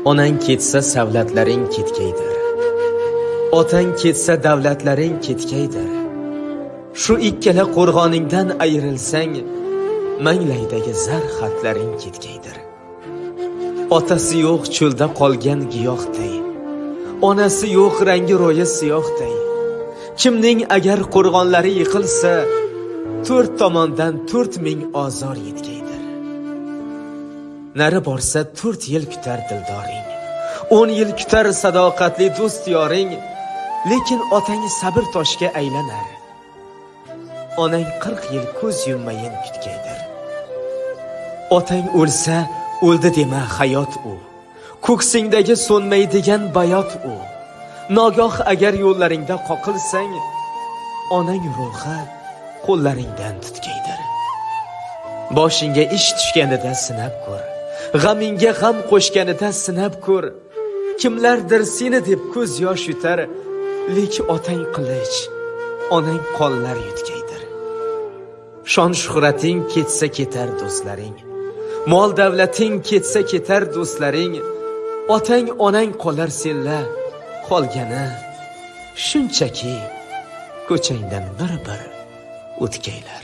Onang ketsa savlatlaring ketkaydir. Otang ketsa davlatlaring ketkaydir. Shu ikkala qo'rg'oningdan ayrilsang, manglaydagi zar xatlaring ketkaydir. Otasi yo'q cho'lda qolgan giyohday, onasi yo'q rangi ro'yi siyohday. Kimning agar qo'rg'onlari yiqilsa, 4 tomondan 4000 ozor yetkaydir. Nari borsa 4 yil kutar dildoring, 10 yil kutar sadoqatli do'st yoring, lekin otang sabr toshga aylanar. Onang 40 yil ko'z yummayin kutkaydir. Otang o'lsa, o'ldi dema, hayot u. Ko'ksingdagi so'nmaydigan bayot u. Nogoh agar yo'llaringda qoqilsang, onang ruhi qo'llaringdan tutkaydir. Boshingga ish tushganida sinab ko'r, g'amingga g'am qo'shganida sinab ko'r. Kimlardir seni deb ko'z yosh yutar, lekin otang qilich, onang qonlar yutkaydir. Shon shuhrating ketsa ketar do'stlaring, mol davlating ketsa ketar do'stlaring. Otang onang qolar senla, qolgani shunchaki ko'changdan bir-bir o'tkaylar.